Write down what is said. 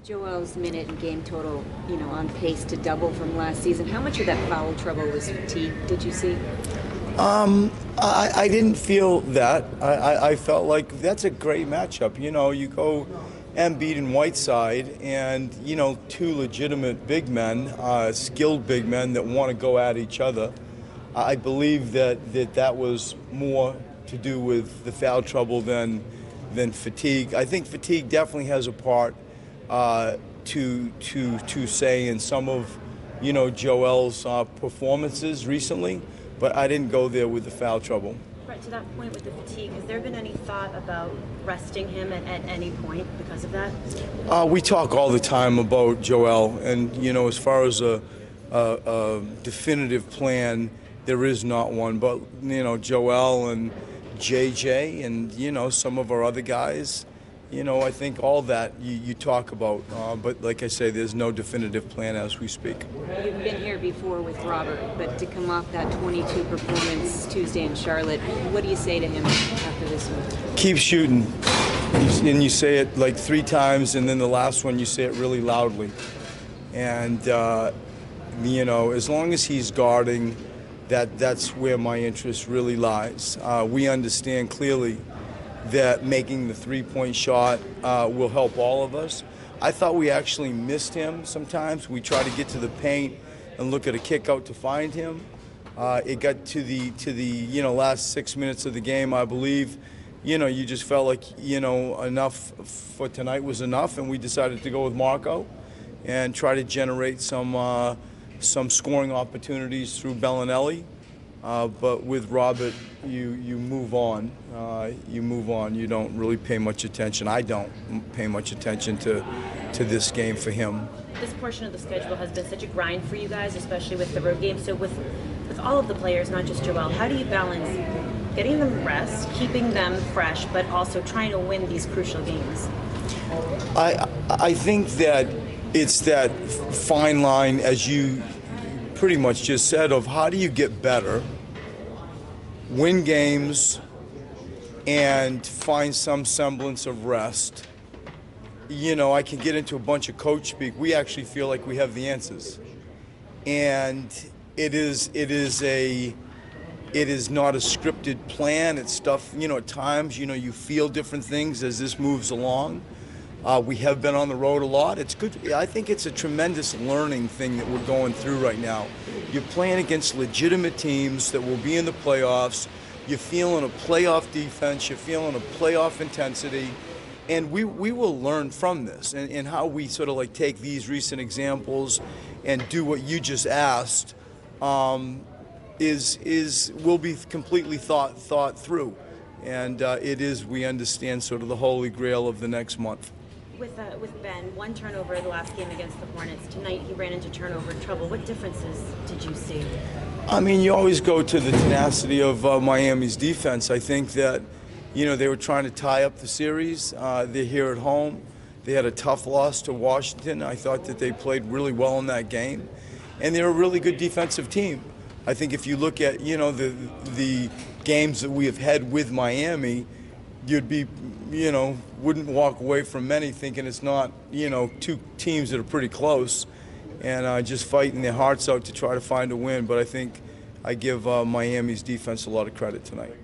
Joel's minute and game total, on pace to double from last season. How much of that foul trouble was fatigue, did you see? I didn't feel that. I felt like that's a great matchup. You go Embiid and Whiteside, and two legitimate big men, skilled big men that want to go at each other. I believe that was more to do with the foul trouble than fatigue. I think fatigue definitely has a part to say in some of Joel's performances recently, but I didn't go there with the foul trouble. Right, to that point with the fatigue, has there been any thought about resting him at any point because of that? We talk all the time about Joel, and as far as a definitive plan, there is not one. But Joel and JJ and some of our other guys, I think all that you talk about, but like I say, there's no definitive plan as we speak. You've been here before with Robert, but to come off that 22 performance Tuesday in Charlotte, what do you say to him after this one? Keep shooting. And you say it like 3 times, and then the last one you say it really loudly. And, as long as he's guarding, that's where my interest really lies. We understand clearly that making the three-point shot will help all of us. I thought we actually missed him sometimes. We try to get to the paint and look at a kick out to find him. It got to the last 6 minutes of the game, I believe. You just felt like enough for tonight was enough, and we decided to go with Marco and try to generate some scoring opportunities through Bellinelli. But with Robert, you move on. You move on. You don't really pay much attention. I don't pay much attention to this game for him. This portion of the schedule has been such a grind for you guys, especially with the road games. So with all of the players, not just Joel, how do you balance getting them rest, keeping them fresh, but also trying to win these crucial games? I think that it's that fine line, as you pretty much just said, of how do you get better, win games, and find some semblance of rest. I can get into a bunch of coach speak. We actually feel like we have the answers, and it is not a scripted plan. It's stuff. At times, you feel different things as this moves along. We have been on the road a lot. It's good. I think it's a tremendous learning thing that we're going through right now. You're playing against legitimate teams that will be in the playoffs. You're feeling a playoff defense. You're feeling a playoff intensity. And we will learn from this. And how we sort of like take these recent examples and do what you just asked will be completely thought through. And we understand sort of the holy grail of the next month. With Ben, one turnover the last game against the Hornets. Tonight he ran into turnover trouble. What differences did you see? I mean, you always go to the tenacity of Miami's defense. I think that, they were trying to tie up the series. They're here at home. They had a tough loss to Washington. I thought that they played really well in that game. And they're a really good defensive team. I think if you look at, the games that we have had with Miami, you'd be, wouldn't walk away from many thinking it's not, two teams that are pretty close and just fighting their hearts out to try to find a win. But I think I give Miami's defense a lot of credit tonight.